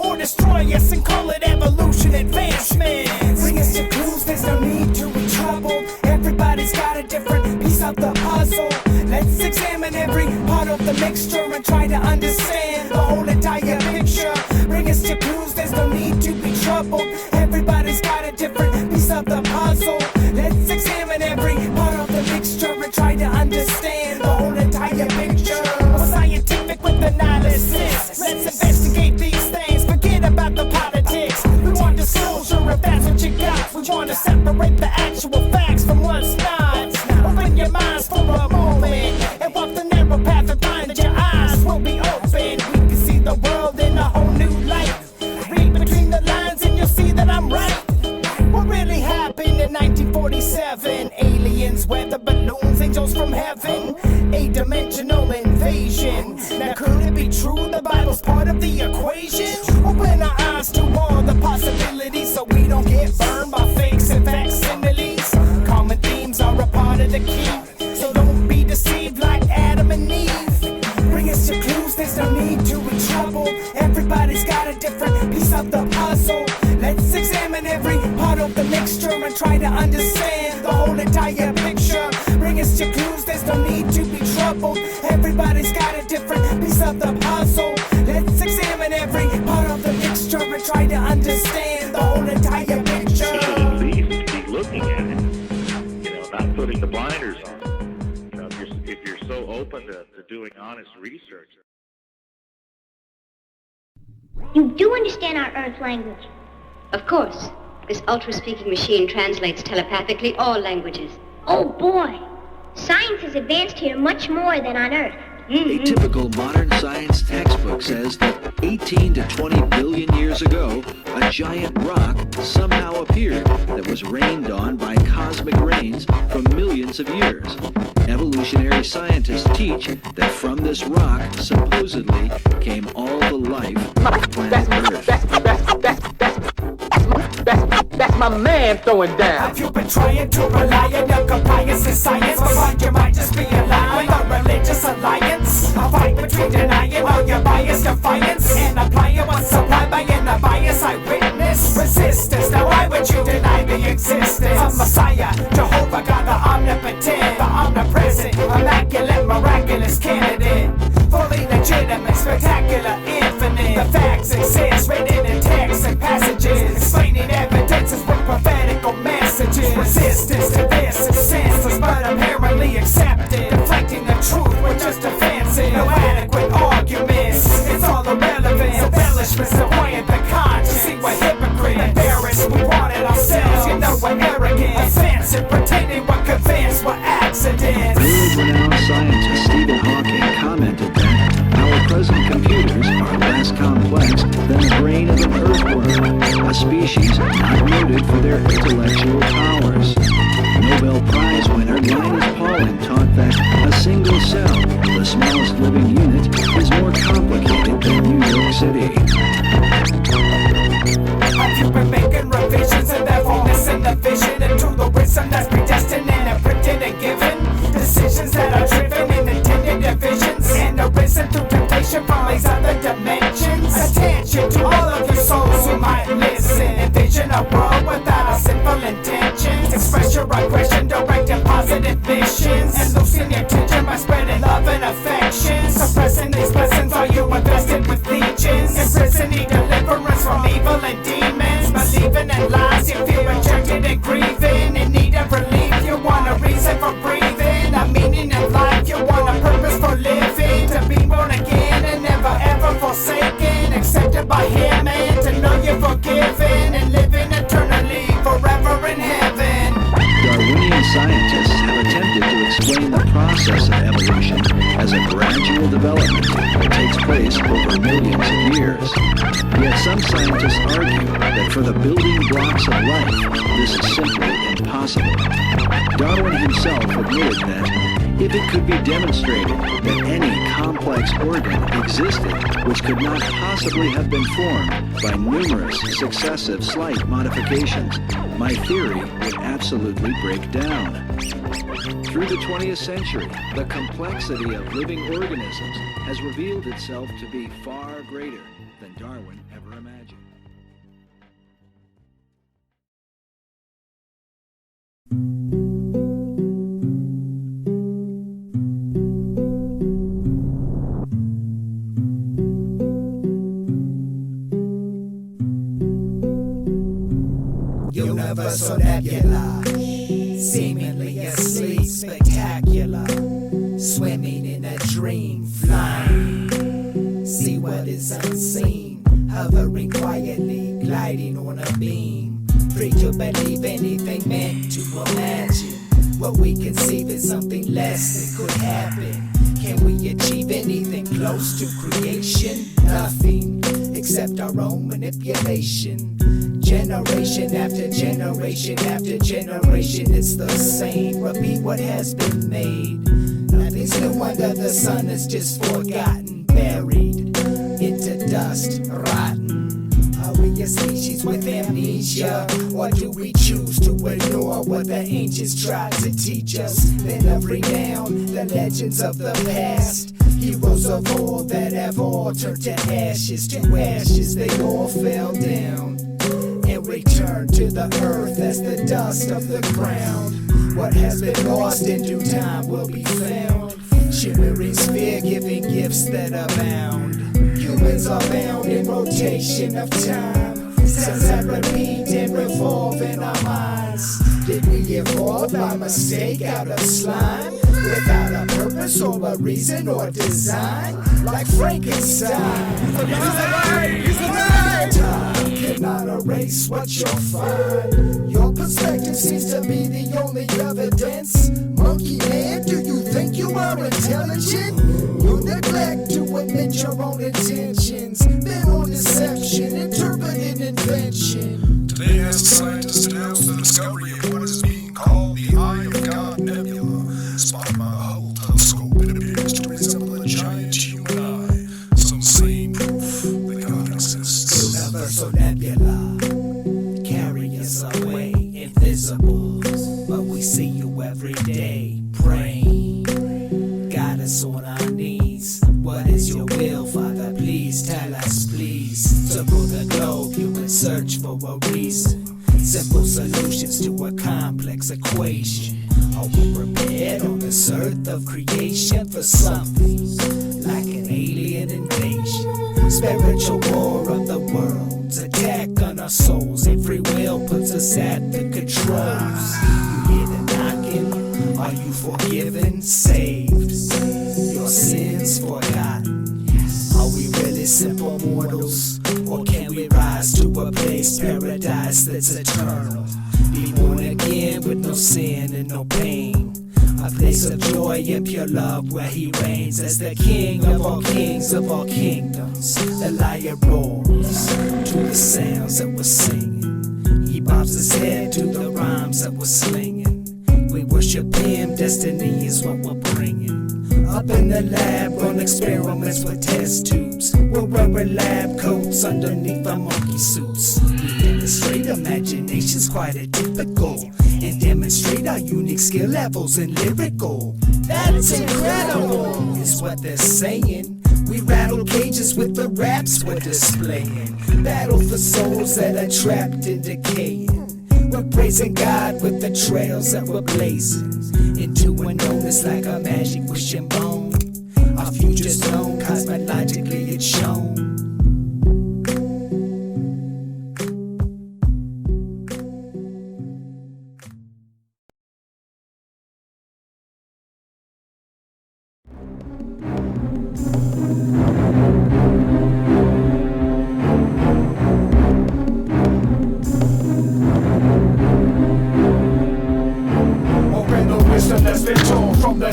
or destroy us and call it evolution advancement? Bring us your clues, there's no need to be troubled. Everybody's got a different piece of the puzzle. Let's examine every part of the mixture and try to understand the whole entire picture. Bring us your clues, there's no need to be troubled. Everybody's got a different piece of the puzzle. Let's examine every part of the mixture and try to understand the whole entire picture. We're scientific with analysis. Let's investigate these things, forget about the politics. We want disclosure if that's what you got. We want to separate the actual facts from what's not. Open your minds for a moment and walk the narrow path and find that your eyes will be open. We can see the world in a whole new light. Read between the lines and you'll see that I'm right. What really happened in 1947? Aliens, weather balloons, angels from heaven. A-dimensional invasion. Now could it be true the Bible's part of the equation? Open our eyes to all the possibilities so we don't get burned by fakes and facsimiles. Common themes are a part of the key, so don't be deceived like Adam and Eve. Bring us your clues, there's no need to be troubled. Everybody's got a different piece of the puzzle. Let's examine every part of the mixture and try to understand the whole entire picture. Bring us your clues, there's no need to be troubled. Everybody's got a different piece of the puzzle. Let's examine every part of the mixture and try to understand the whole entire picture. At least be looking at it, you know, not putting the blinders on. You know, if you're so open to doing honest research. You do understand our Earth language? Of course. This ultra-speaking machine translates telepathically all languages. Oh boy! Science has advanced here much more than on Earth. A typical modern science textbook says that 18 to 20 billion years ago, a giant rock somehow appeared that was rained on by cosmic rains from millions of years. Evolutionary scientists teach that from this rock supposedly came all the life on planet Earth. That's my man throwing down. Have you been trying to rely on your compliance in science? But you might just be aligned with a religious alliance. A fight between denying all your bias defiance and applying what's supplied by an unbiased eyewitness. Resistance, now why would you deny the existence of Messiah, Jehovah God, the omnipotent, the omnipresent, immaculate, miraculous candidate? Fully legitimate, spectacular, infinite. The facts exist, written in texts and passages, explaining evidences with prophetical messages. Resistance to this is senseless, but apparently accepted. Deflecting the truth with just defensive, no adequate arguments. It's all irrelevant. Embellishments that quiet the conscience. See, we're hypocrites, embarrassed. We want it ourselves. You know we're arrogant, offensive, pretending we're convinced we're accidents. World-renowned scientist Stephen Hawking commented that our present computers are less complex than the brain of an earthworm, a species not noted for their intellectual powers. Nobel Prize winner Linus Pauling taught that a single cell, the smallest living unit, is more complicated than New York City. Have you been making revisions and therefore missing the vision into the wisdom that's predestined and printed and given? Decisions that are driven in intended divisions and arisen through temptation from these other dimensions. Attention to all of you souls who might listen. Envision a world without a sinful intentions. Express your aggression, direct and positive vision. actions, and losing your attention by spreading love and affection. Suppressing these blessings, are you invested with legions? Imprisoning deliverance from evil and demons. Believing in lies, you feel rejected and grieving. In need of relief, you want a reason for breathing. A meaning in life, you want a purpose for living. To be born again and never ever forsaken. Accepted by him and to know you're forgiven. And living eternally, forever in heaven. Darwinian scientists have attempted to explain the process of evolution as a gradual development that takes place over millions of years. Yet some scientists argue that for the building blocks of life, this is simply impossible. Darwin himself admitted that if it could be demonstrated that any complex organ existed which could not possibly have been formed by numerous successive slight modifications, my theory would absolutely break down. Through the 20th century, the complexity of living organisms has revealed itself to be far greater than Darwin ever imagined. Universal Nebula, seemingly asleep, spectacular, swimming in a dream, flying, see what is unseen, hovering quietly, gliding on a beam, free to believe anything meant to imagine, what we conceive is something less that could happen. Can we achieve anything close to creation? Nothing, except our own manipulation. Generation after generation after generation, it's the same. Repeat what has been made. Nothing's new under the sun, it's just forgotten, buried into dust, rotten. Are we a species with amnesia? Or do we choose to ignore what the ancients tried to teach us? Then every down the legends of the past. Heroes of old that have all turned to ashes, they all fell down and return to the earth as the dust of the ground. What has been lost in due time will be found. Shimmering sphere giving gifts that abound. Humans are bound in rotation of time. Cells that repeat and revolve in our minds. Did we evolve by mistake out of slime? Without a purpose or a reason or design? Like Frankenstein. He's alive! Time cannot erase what you'll find. Your perspective seems to be the only evidence. Monkey man, do you think you are intelligent? You neglect to admit your own intentions. Then on deception, interpreted invention. Today, as a scientist announced the discovery of what is being called the Eye of God Nebula, spotted by a Hubble telescope, it appears to resemble a giant human eye. Some say proof that God exists. Universal Nebula, carry us away, invisible, but we see you every day, praying. Got us on our knees. What is your will, Father? Please tell us, please. To rule the globe, human search for a reason. Simple solutions to a complex equation. Are we prepared on this earth of creation for something like an alien invasion? Spiritual war of the worlds, attack on our souls. And free will puts us at the controls. You hear the knocking? Are you forgiven? Saved? Your sins forgotten? Are we really simple mortals? Or can we rise to a place, paradise that's eternal? Be born again with no sin and no pain. A place of joy and pure love where he reigns as the king of all kings of all kingdoms. The lion roars to the sounds that we're singing. He bobs his head to the rhymes that we're slinging. We worship him, destiny is what we're bringing. Up in the lab, run experiments with test tubes. We're wearing lab coats underneath our monkey suits. We demonstrate imagination's quite atypical, and demonstrate our unique skill levels in lyrical. That's incredible, is what they're saying. We rattle cages with the raps we're displaying. Battle for souls that are trapped and decaying. We're praising God with the trails that we're blazing into unknownness like a magic wishing bone. Our future's known, cosmologically it's shown.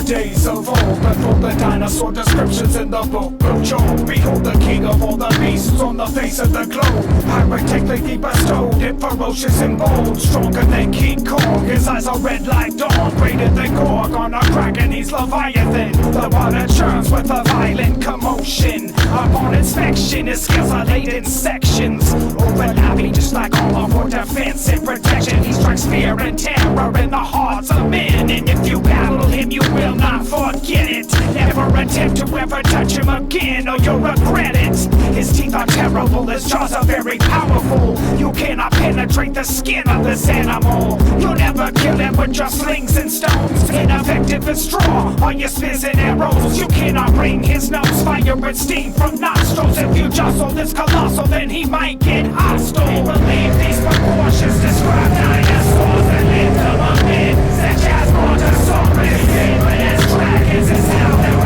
Days of old, unfold the dinosaur descriptions in the book of Job. Behold the king of all the beasts on the face of the globe, pyrotechnically bestowed and ferocious and bold, stronger than King Kong. His eyes are red like dawn, greater than Gorgon, a kraken, he's Leviathan. The water churns with a violent commotion. Upon inspection, his skills are laid in sections, overlapping just like armor for defense and protection. He strikes fear and terror in the hearts of men, and if you battle him, you will not forget it. Never attempt to ever touch him again, or you'll regret it. His teeth are terrible, his jaws are very powerful. You cannot penetrate the skin of this animal. You'll never kill him with your slings and stones, ineffective as straw or your spears and arrows. You cannot bring his nose, fire and steam from nostrils. If you jostle this colossal, then he might get hostile. They believe these proportions describe dinosaurs that lived among men, such as Brontosaurus. But as dragons is how they're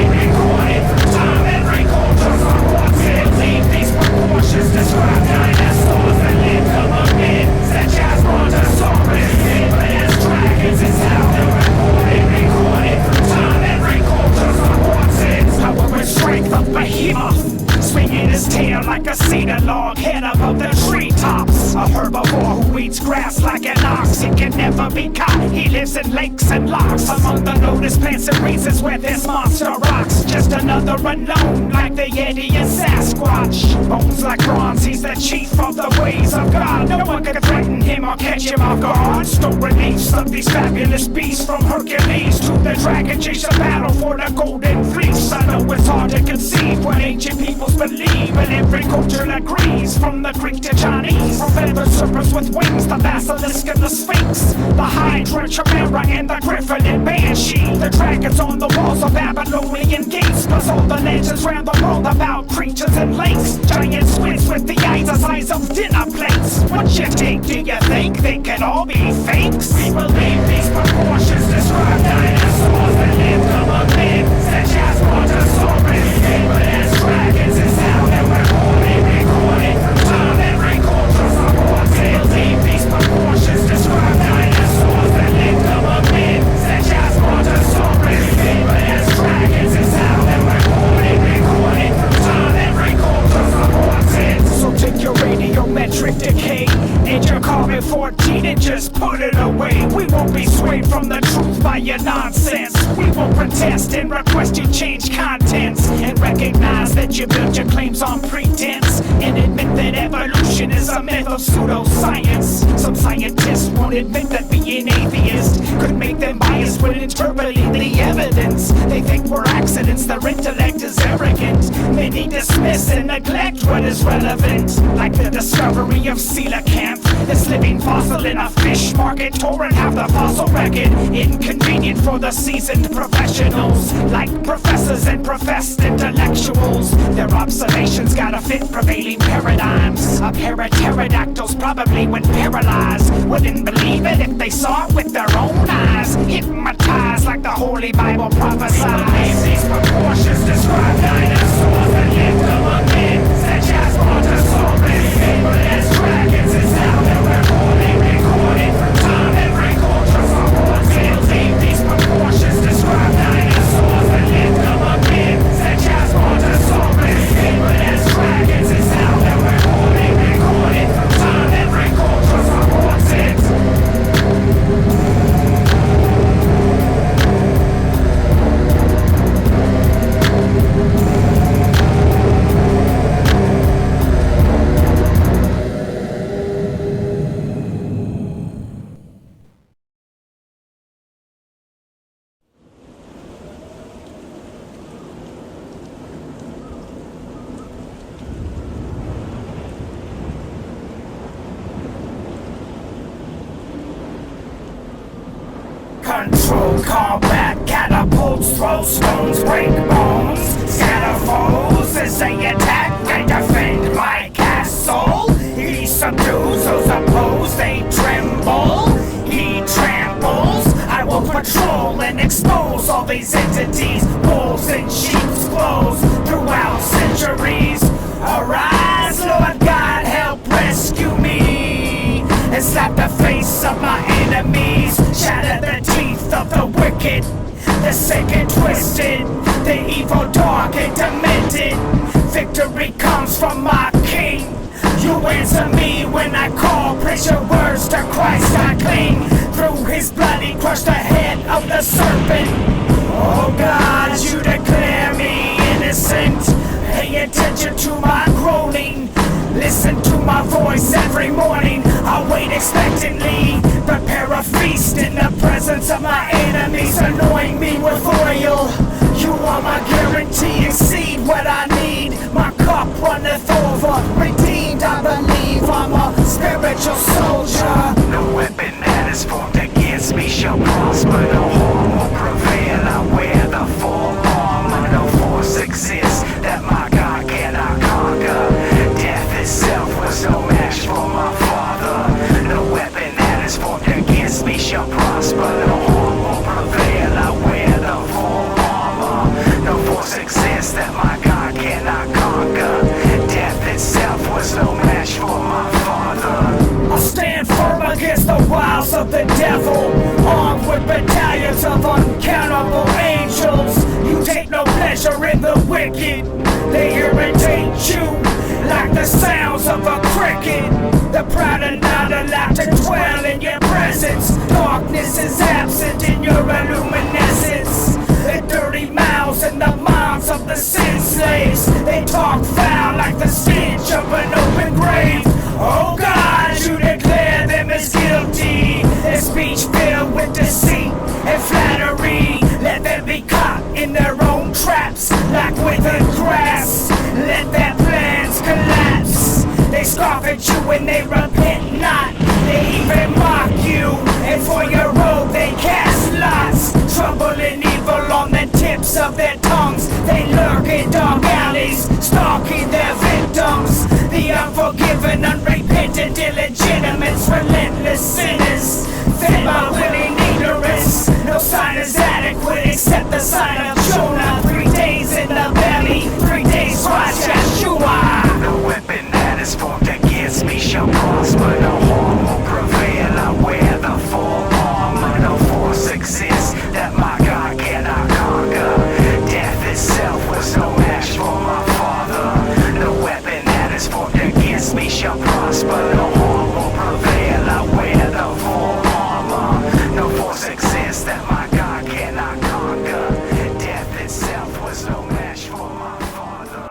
recorded through time and cultures on what's it. Believe these proportions describe dinosaurs that lived among men, such as Brontosaurus. But as dragons is how they're recorded through time and cultures on what's it. Power and strength of behemoth, swinging his tail like a cedar log, head above the treetops. A herbivore who eats grass like an ox. He can never be caught. He lives in lakes and locks, among the lotus plants and reasons where this monster rocks. Just another unknown, like the Yeti and Sasquatch. Bones like bronze, he's the chief of the ways of God. No one can threaten him or catch him off guard. Store reliefs of these fabulous beasts, from Hercules to the dragon, chase a battle for the golden fleece. I know it's hard to conceive what ancient peoples believe, and every culture agrees, from the Greek to Chinese. From feathered serpents with wings, the basilisk and the sphinx, the hydra, chimera, and the griffin and banshee. The dragons on the walls of Babylonian gates, plus all the legends round the world about creatures and lakes. Giant squids with the eyes the size of dinner plates. What you think? Do you think they can all be fakes? We believe these proportions describe dinosaurs that lived among men, such as Brontosaurus. But as dragons is how they were recorded through time and cultures on what's it. Believe these proportions describe dinosaurs that lived among men, such as Brontosaurus. But as dragons is how they were recorded through time and cultures on what's it. So take your radiometric decay and your carbon 14 and just put it away. We won't be swayed from the truth by your nonsense. We won't protest and request you change contents, and recognize that you built your claims on pretense, and admit that evolution is a myth of pseudoscience. Some scientists won't admit that being atheist could make them biased when interpreting the evidence. They think we're accidents, their intellect is arrogant. Many dismiss and neglect what is relevant, like the discovery of coelacanth, this living fossil in a fish market, torrent half the fossil record. Inconvenient for the seasoned professionals, like professors and professed intellectuals. Their observations gotta fit prevailing paradigms. A pair of pterodactyls probably when paralyzed wouldn't believe it if they saw it with their own eyes. Hypnotized like the Holy Bible prophesies. These proportions describe dinosaurs that lived among men, such as Brontosaurus. But as dragons is how they were recorded through time and cultures on what's it. Believe these proportions describe dinosaurs that lived among men, such as Brontosaurus. But as dragons is how they were recorded through time and cultures on what's it. combat catapults, throw stones, break bones, scatter foes as they attack and defend my castle. He subdues those opposed, they tremble. He tramples. I will patrol and expose all these entities, wolves in sheep's clothes throughout centuries. Arise, Lord God, help rescue me, and slap the face of my enemies, shatter the teeth of the wicked, the sick and twisted, the evil, dark and demented. Victory comes from my King. You answer me when I call, praise your words to Christ I cling. Through his blood he crushed the head of the serpent. Oh God, you declare me innocent. Pay attention to my groaning. Listen to my voice every morning. I wait expectantly. Prepare a feast in the presence of my enemies, anointing me with oil. You are my guarantee, exceed what I need. My cup runneth over, redeemed I believe. I'm a spiritual soldier. No weapon that is formed against me shall prosper. No harm will prevail. I wear the full armor. No force exists that my God cannot conquer. Death itself was no match for my Father. No weapon that is formed against me shall prosper. No harm will prevail. I wear the full armor. No force exists that my God cannot conquer. Death itself was no match for my Father. I'll stand firm against the wiles of the devil, armed with battalions of uncountable angels. You take no pleasure in the wicked. They irritate you like the sounds of a cricket. The proud are not allowed to dwell in your presence. Darkness is absent in your illuminescence. The dirty mouths and the minds of the sin slaves. They talk foul like the stench of an open grave. Oh God, you declare them as guilty. Their speech filled with deceit and flattery. Let them be caught in their own traps like withered grass. Let their plans collapse. They scoff at you and they repent not. They even mock you, and for your robe they cast lots. Trouble and evil on the tips of their tongues. They lurk in dark alleys, stalking their victims. The unforgiven, unrepentant, illegitimates, relentless sinners, fed by willing ignorance. No sign is adequate except the sign of Jonah. 3 days in the belly, 3 days watch Yeshua. No weapon that is formed against me shall prosper. No harm will prevail. I wear the full armor. No force exists that my God cannot conquer. Death itself was no match for my Father. No weapon that is formed against me shall prosper. No harm will prevail. I wear the full armor. No force exists that my God cannot conquer. Death itself was no match for my Father.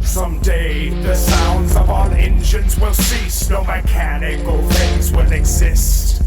Someday the sounds of all engines will cease. No mechanical things will exist.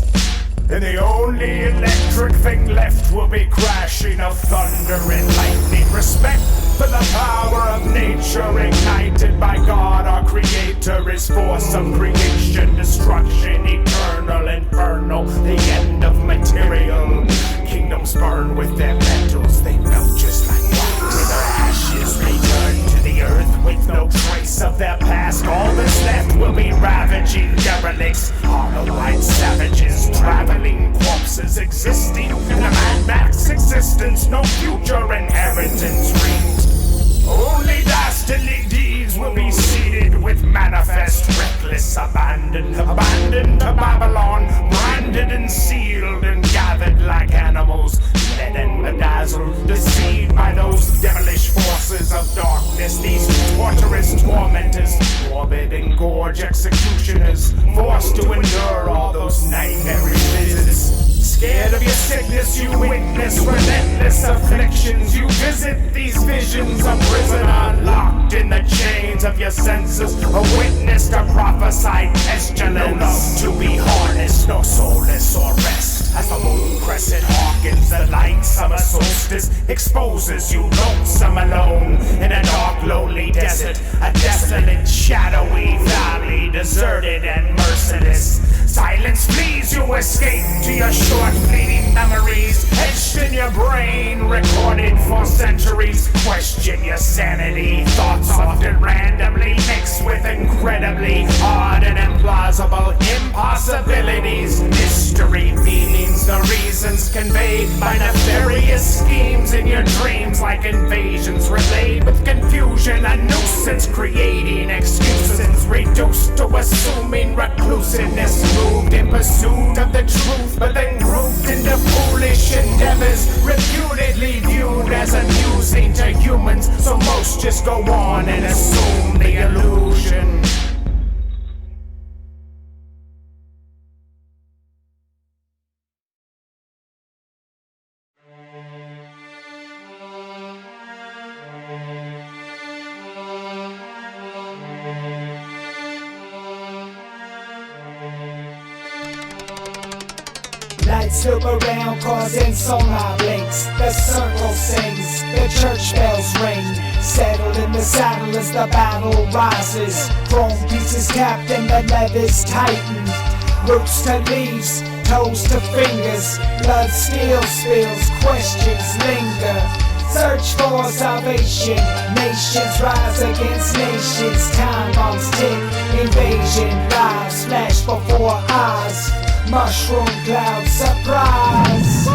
And the only electric thing left will be crashing of thunder and lightning. Respect for the power of nature ignited by God our Creator is force of creation, destruction, eternal, infernal, the end of material. Kingdoms burn with their metals, they melt just like wax. To their ashes return to the earth with no trace of their past. All that's left will be ravaging derelicts, hollow-eyed savages, traveling corpses existing in a Mad Max existence. No future inheritance rings. Only dastardly deeds will be seeded with manifest, reckless abandon. Abandoned to Babylon, branded and sealed and gathered like animals, led and bedazzled, deceived by those devilish forces of darkness. These torturous tormentors, morbid and gorge executioners, forced to endure all those nightmare visits. Scared of your sin sickness you witness, relentless afflictions. You visit these visions, a prisoner locked in the chains of your senses, a witness to prophesied pestilence. No love to be harnessed, no solace or rest. As the moon crescent darkens, the light summer solstice exposes you lonesome alone in a dark, lonely desert, a desolate, shadowy valley, deserted and merciless. Silence flees, you escape to your short, fleeting memories, etched in your brain, recorded for centuries. Question your sanity, thoughts often randomly mixed with incredibly odd and implausible impossibilities. Mystery meanings, the reasons conveyed by nefarious schemes in your dreams, like invasions relayed with confusion, a nuisance creating excuses, reduced to assuming reclusiveness. Moved in pursuit of the truth, but then grouped into foolish endeavors, reputedly viewed as amusing to humans, so most just go on and assume the illusion. Lights loop around, causing sonar blinks. The circle sings, the church bells ring. Settled in the saddle as the battle rises. Chrome pieces tapped and the leathers tightened. Roots to leaves, toes to fingers. Blood still spills, questions linger. Search for salvation. Nations rise against nations. Time bombs tick, invasion. Lives flash before eyes. Mushroom cloud surprise.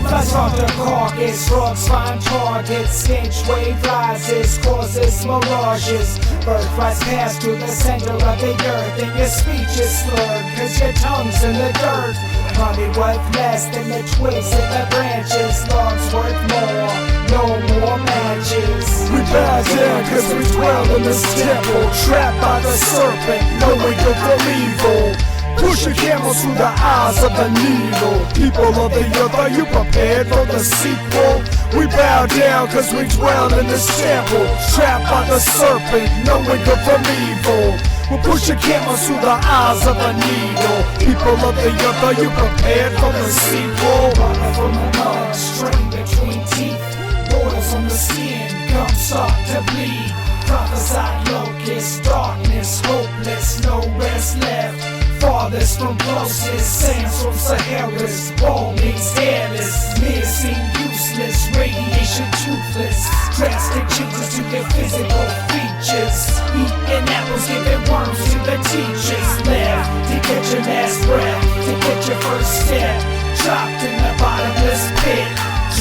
Flies off the carcass, frogs find targets. Stench wave rises, causes mirages. Birthrights pass to the center of the earth, and your speech is slurred, cause your tongue's in the dirt. Honey worth less than the twigs and the branches. Logs worth more, no more matches. We bow down cause we dwell in this temple, trapped by the serpent, knowing good from evil. Pushing camels through the eyes of the needle. People of the earth, are you prepared for the sequel? We bow down cause we dwell in this temple, trapped by the serpent, knowing good from evil. We're pushing camels through the eyes of a needle. People of the earth, are you prepared for the sequel? Water from the mud, strain between teeth. Boils on the skin, gums start to bleed. Prophesied locusts, darkness, hopeless, no rest left. Farthest from closest, sands from Sahara's, baldings hairless, missing, useless, radiation toothless. Drastic changes to their physical features. Eating apples, giving worms to the teachers. Left to get your last breath, to get your first step. Dropped in the bottomless pit.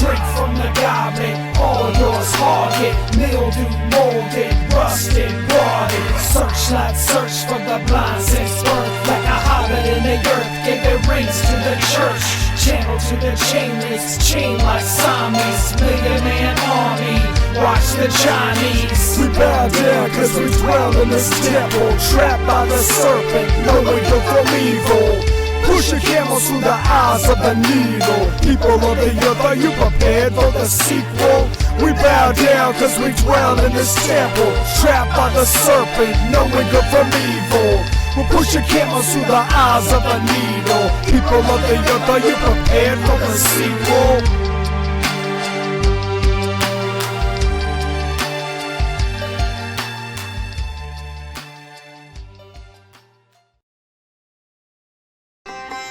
Drink from the goblet, all yours hogged. Mildew, molded, rusted, rotted. Searchlight search for the blind since birth. Like a hobbit in the earth, gave their rings to the church. Channel to the chainless, chain like Siamese. Million man army, watch the Chinese. We bow down cause we dwell in this temple, trapped by the serpent, knowing good from evil. Pushing camels through the eyes of the needle. People of the earth, are you prepared for the sequel? We bow down cause we dwell in this temple, trapped by the serpent, knowing good from evil. We're pushing camels through the eyes of a needle. People of the earth, are you prepared for the sequel?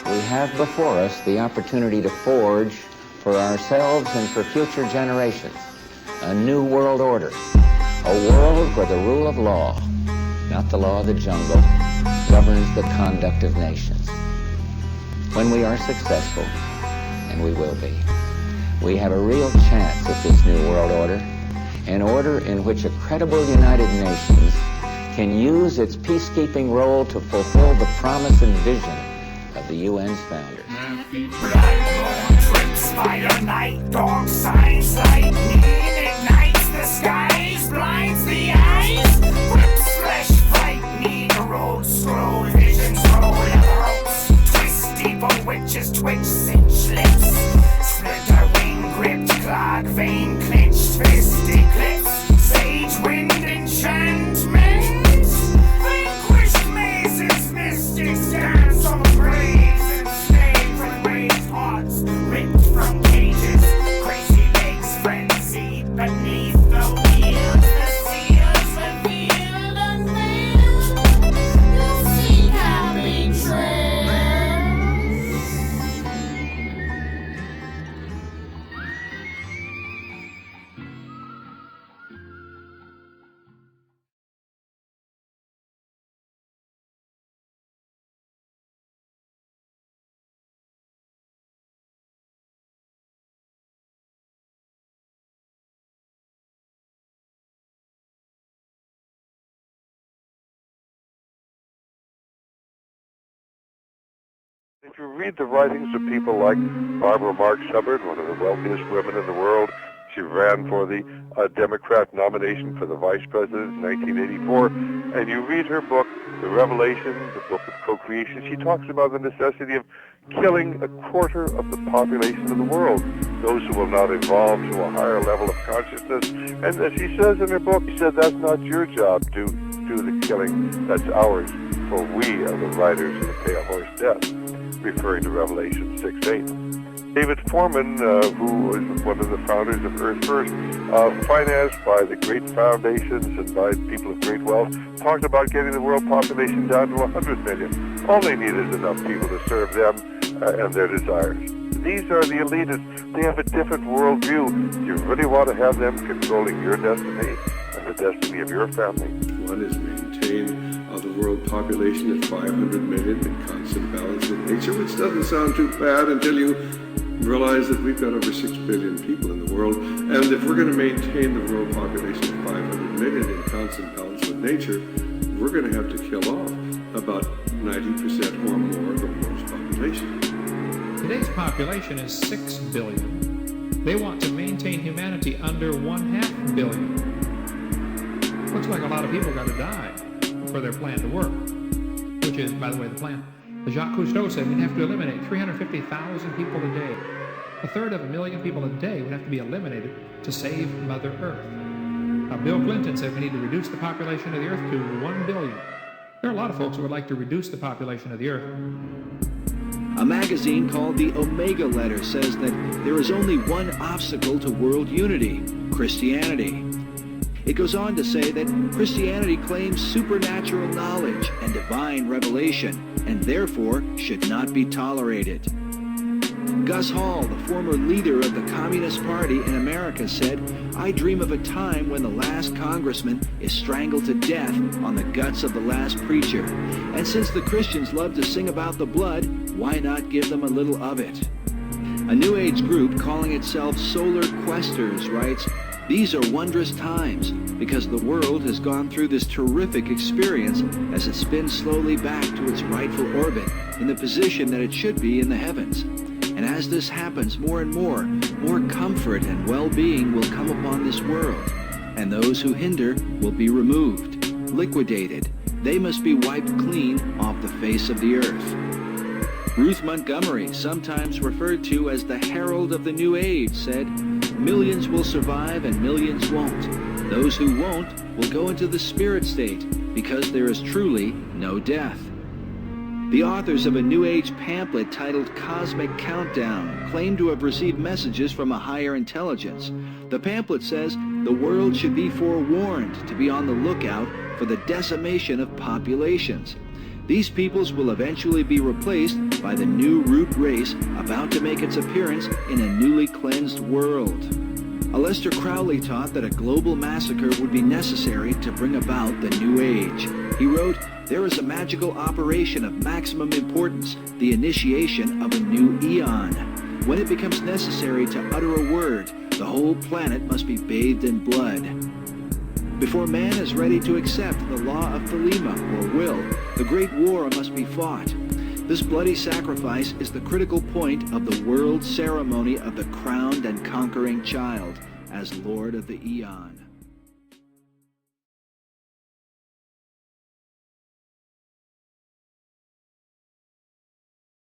We have before us the opportunity to forge for ourselves and for future generations a new world order, a world where the rule of law, not the law of the jungle, governs the conduct of nations. When we are successful, and we will be, we have a real chance at this new world order, an order in which a credible United Nations can use its peacekeeping role to fulfill the promise and vision of the UN's founders. Blood-borne trips by the night, dark signs, lightning ignites the skies, blinds the eyes, rips flesh, frightening, roads scroll, visions roll, ropes, twist, evil witches twitch, cinch lips, clock, vein clenched, fist eclipse, sage wind enchantment, vanquished mazes, mystics dance on graves and stay from raised hearts, ripped from cages, crazy legs frenzied beneath the wheels, the seals revealed unveiled, the sea coming trail. If you read the writings of people like Barbara Marx Hubbard, one of the wealthiest women in the world, she ran for the Democrat nomination for the vice president in 1984, and you read her book, The Revelation, the book of co-creation, she talks about the necessity of killing a quarter of the population of the world, those who will not evolve to a higher level of consciousness. And as she says in her book, she said, that's not your job to do the killing, that's ours, for we are the riders of the pale horse death, referring to Revelation 6:8. David Foreman, who was one of the founders of Earth First, financed by the great foundations and by people of great wealth, talked about getting the world population down to 100 million. All they need is enough people to serve them and their desires. These are the elitists. They have a different worldview. Do you really want to have them controlling your destiny and the destiny of your family? One is maintain the world population at 500 million in constant balance with nature, which doesn't sound too bad until you realize that we've got over 6 billion people in the world, and if we're going to maintain the world population at 500 million in constant balance with nature, we're going to have to kill off about 90% or more of the world's population. Today's population is 6 billion. They want to maintain humanity under 1/2 billion. Looks like a lot of people got to die for their plan to work, which is, by the way, the plan. Jacques Cousteau said we'd have to eliminate 350,000 people a day. 1/3 people a day would have to be eliminated to save Mother Earth. Bill Clinton said we need to reduce the population of the Earth to 1 billion. There are a lot of folks who would like to reduce the population of the Earth. A magazine called the Omega Letter says that there is only one obstacle to world unity: Christianity. It goes on to say that Christianity claims supernatural knowledge and divine revelation, and therefore should not be tolerated. Gus Hall, the former leader of the Communist Party in America, said, "I dream of a time when the last congressman is strangled to death on the guts of the last preacher. And since the Christians love to sing about the blood, why not give them a little of it?" A New Age group calling itself Solar Questers writes, "These are wondrous times because the world has gone through this terrific experience as it spins slowly back to its rightful orbit in the position that it should be in the heavens. And as this happens more and more comfort and well-being will come upon this world, and those who hinder will be removed, liquidated. They must be wiped clean off the face of the earth." Ruth Montgomery, sometimes referred to as the herald of the New Age, said, "Millions will survive and millions won't. Those who won't will go into the spirit state because there is truly no death." The authors of a New Age pamphlet titled Cosmic Countdown claim to have received messages from a higher intelligence. The pamphlet says the world should be forewarned to be on the lookout for the decimation of populations. These peoples will eventually be replaced by the new root race about to make its appearance in a newly cleansed world. Aleister Crowley taught that a global massacre would be necessary to bring about the New Age. He wrote, "There is a magical operation of maximum importance, the initiation of a new eon. When it becomes necessary to utter a word, the whole planet must be bathed in blood. Before man is ready to accept the law of Thelema, or will, the great war must be fought. This bloody sacrifice is the critical point of the world ceremony of the crowned and conquering child as Lord of the Eon."